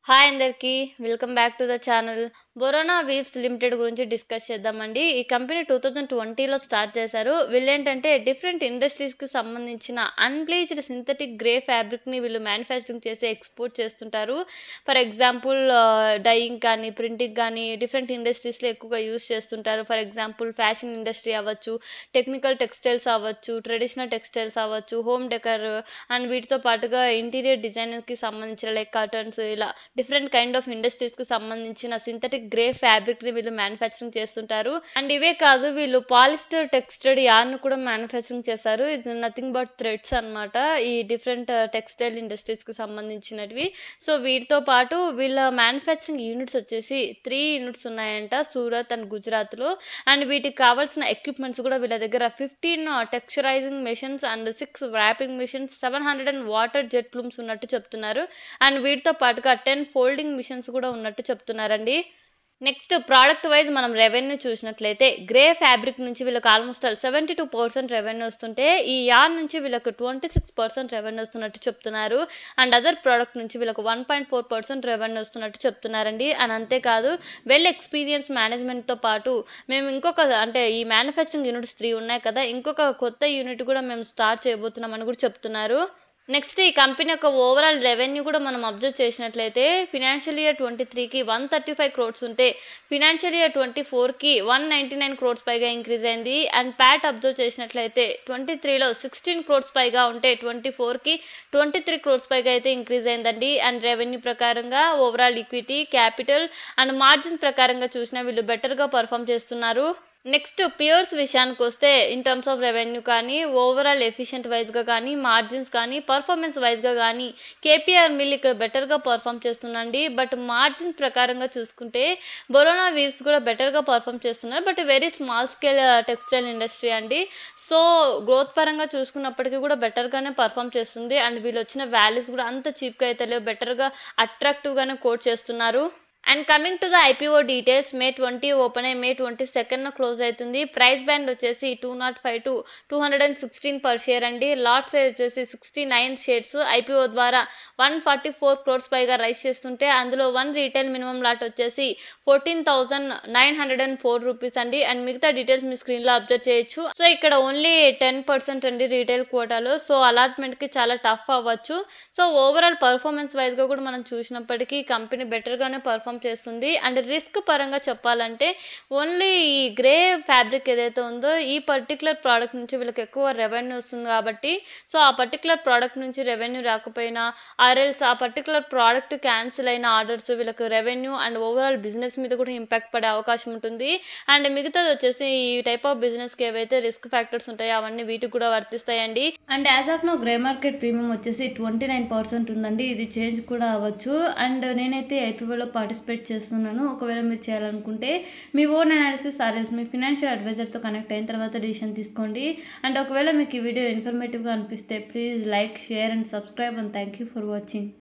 Hi అందరికీ. Welcome back to the channel. Borana weaves limited గురించి discuss చేద్దామండి. ఈ కంపెనీ 2020లో స్టార్ట్ చేశారు. వీళ్ళేంటంటే డిఫరెంట్ ఇండస్ట్రీస్‌కి సంబంధించిన అన్‌బ్లీచ్డ్ సింథటిక్ గ్రే ఫ్యాబ్రిక్‌ని వీళ్ళు మ్యానుఫ్యాక్చరింగ్ చేసి ఎక్స్‌పోర్ట్ చేస్తుంటారు. ఫర్ ఎగ్జాంపుల్ డైయింగ్ కానీ, ప్రింటింగ్ కానీ డిఫరెంట్ ఇండస్ట్రీస్‌లో ఎక్కువగా యూజ్ చేస్తుంటారు. ఫర్ ఎగ్జాంపుల్ ఫ్యాషన్ ఇండస్ట్రీ అవ్వచ్చు, టెక్నికల్ టెక్స్‌టైల్స్ అవ్వచ్చు, ట్రెడిషనల్ టెక్స్‌టైల్స్ అవ్వచ్చు, హోమ్ డెకర్ అండ్ వీటితో పాటుగా ఇంటీరియర్ డిజైనర్‌కి సంబంధించిన లైక్ కర్టన్స్ ఇలా డిఫరెంట్ కైండ్ ఆఫ్ ఇండస్ట్రీస్‌కి సంబంధించిన సింథటిక్ గ్రే ఫ్యాబ్రిక్‌ని వీళ్ళు మ్యానుఫ్యాక్చరింగ్ చేస్తుంటారు. అండ్ ఇవే కాదు వీళ్ళు పాలిస్టర్ టెక్స్టైల్ యార్న్ కూడా మ్యానుఫ్యాక్చరింగ్ చేస్తారు. ఇది నథింగ్ బట్ థ్రెడ్స్ అన్నమాట. ఈ డిఫరెంట్ టెక్స్టైల్ ఇండస్ట్రీస్‌కి సంబంధించినటివి. సో వీటితో పాటు వీళ్ళ మ్యానుఫ్యాక్చరింగ్ యూనిట్స్ వచ్చేసి 3 యూనిట్స్ ఉన్నాయంట సూరత్ అండ్ గుజరాత్‌లో. అండ్ వీటికి కావాల్సిన ఎక్విప్‌మెంట్స్ కూడా వీళ్ళ దగ్గర 15 texturizing machines and 6 wrapping machines, 700 water jet looms ఉన్నట్టు చెప్తున్నారు. అండ్ వీటితో పాటుగా 10 ఫోల్డింగ్ మిషన్స్ కూడా ఉన్నట్టు చెప్తున్నారండి. నెక్స్ట్ ప్రోడక్ట్ వైజ్ మనం రెవెన్యూ చూసినట్లయితే గ్రే ఫ్యాబ్రిక్ నుంచి వీళ్ళకి ఆల్మోస్ట్ 72% రెవెన్యూ వస్తుంటే ఈ యార్న్ నుంచి వీళ్ళకి 26% రెవెన్యూ వస్తున్నట్టు చెప్తున్నారు. అండ్ అదర్ ప్రోడక్ట్ నుంచి వీళ్ళకి 1.4% రెవెన్యూ వస్తున్నట్టు చెప్తున్నారండి. అండ్ అంతేకాదు వెల్ ఎక్స్పీరియన్స్ మేనేజ్మెంట్తో పాటు మేము ఇంకొక అంటే ఈ మ్యానుఫ్యాక్చరింగ్ యూనిట్స్ 3 ఉన్నాయి కదా, ఇంకొక కొత్త యూనిట్ కూడా మేము స్టార్ట్ చేయబోతున్నామని కూడా చెప్తున్నారు. నెక్స్ట్ ఈ కంపెనీ యొక్క ఓవరాల్ రెవెన్యూ కూడా మనం అబ్జర్వ్ చేసినట్లయితే ఫినాన్షియల్ ఇయర్ 23కి 135 క్రోడ్స్ ఉంటే ఫినాన్షియల్ ఇయర్ 24కి 199 క్రోడ్స్ పైగా ఇంక్రీజ్ అయింది. అండ్ ప్యాట్ అబ్జర్వ్ చేసినట్లయితే 23లో 16 క్రోడ్స్ పైగా ఉంటే 24కి 23 క్రోడ్స్ పైగా అయితే ఇంక్రీజ్ అయిందండి. అండ్ రెవెన్యూ ప్రకారంగా overall equity, capital and margin ప్రకారంగా చూసినా వీళ్ళు బెటర్గా పర్ఫామ్ చేస్తున్నారు. నెక్స్ట్ పియర్స్ విషయానికొస్తే ఇన్ టర్మ్స్ ఆఫ్ రెవెన్యూ కానీ, ఓవరాల్ ఎఫిషియెంట్ వైస్‌గా కానీ, మార్జిన్స్ కానీ, పర్ఫార్మెన్స్ వైస్‌గా కానీ కేపీఆర్ మిల్ ఇక్కడ బెటర్‌గా పర్ఫామ్ చేస్తుందండి. బట్ మార్జిన్ ప్రకారంగా చూసుకుంటే బొరోనా వీవ్స్ కూడా బెటర్‌గా పర్ఫామ్ చేస్తున్నారు. But very small scale textile industry అండి. సో గ్రోత్ పరంగా చూసుకున్నప్పటికీ కూడా బెటర్‌గానే పర్ఫామ్ చేస్తుంది. అండ్ వీళ్ళొచ్చిన వాల్యూస్ కూడా అంత చీప్‌గా అయితే లేవు. బెటర్‌గా అట్రాక్టివ్‌గానే కోట్ చేస్తున్నారు. And coming to the IPO details, May 20 open అయ్యి మే 22న క్లోజ్ అవుతుంది. ప్రైస్ బ్యాండ్ వచ్చేసి 205 టు 216 పర్ షేర్ అండి. లాట్ సైజ్ వచ్చేసి 69 షేర్స్. ఐపీఓ ద్వారా 144 క్రోర్స్ పైగా రైజ్ చేస్తుంటే అందులో 1 రీటైల్ మినిమం లాట్ వచ్చేసి 14,904 రూపీస్ అండి. అండ్ మిగతా డీటెయిల్స్ మీ స్క్రీన్లో అబ్జర్వ్ చేయొచ్చు. సో ఇక్కడ ఓన్లీ 10% అండి రీటైల్ కోటాలో. సో అలాట్మెంట్కి చాలా టఫ్ అవ్వచ్చు. సో ఓవరాల్ పర్ఫార్మెన్స్ వైజ్గా కూడా మనం చూసినప్పటికీ కంపెనీ బెటర్గానే పర్ఫామ్ చేస్తుంది. అండ్ రిస్క్ పరంగా చెప్పాలంటే ఓన్లీ ఈ గ్రే ఫ్యాబ్రిక్ ఏదైతే ఉందో ఈ పర్టికులర్ ప్రోడక్ట్ నుంచి వీళ్ళకి ఎక్కువ రెవెన్యూ వస్తుంది కాబట్టి, సో ఆ పర్టికులర్ ప్రోడక్ట్ నుంచి రెవెన్యూ రాకపోయినా ఆర్ఎల్స్ ఆ పర్టికులర్ ప్రోడక్ట్ క్యాన్సిల్ అయిన ఆర్డర్స్ వీళ్ళకి రెవెన్యూ అండ్ ఓవరాల్ బిజినెస్ మీద కూడా ఇంపాక్ట్ పడే అవకాశం ఉంటుంది. అండ్ మిగతాది వచ్చేసి ఈ టైప్ ఆఫ్ బిజినెస్కి ఏవైతే రిస్క్ ఫ్యాక్టర్స్ ఉంటాయో అవన్నీ వీటికి కూడా వర్తిస్తాయండి. And as of now grey market premium వచ్చేసి 29% ఉందండి. ఇది చేంజ్ కూడా అవ్వచ్చు. అండ్ నేనైతే ఐపీఓలో పార్టిసిపేట్ చేస్తున్నాను. ఒకవేళ మీరు చేయాలనుకుంటే మీ ఓన్ అనాలిసిస్ ఆర్ఎల్స్ మీ ఫినాన్షియల్ అడ్వైజర్తో కనెక్ట్ అయిన తర్వాత డిసిషన్ తీసుకోండి. అండ్ ఒకవేళ మీకు ఈ వీడియో ఇన్ఫర్మేటివ్గా అనిపిస్తే please like, share and subscribe and thank you for watching.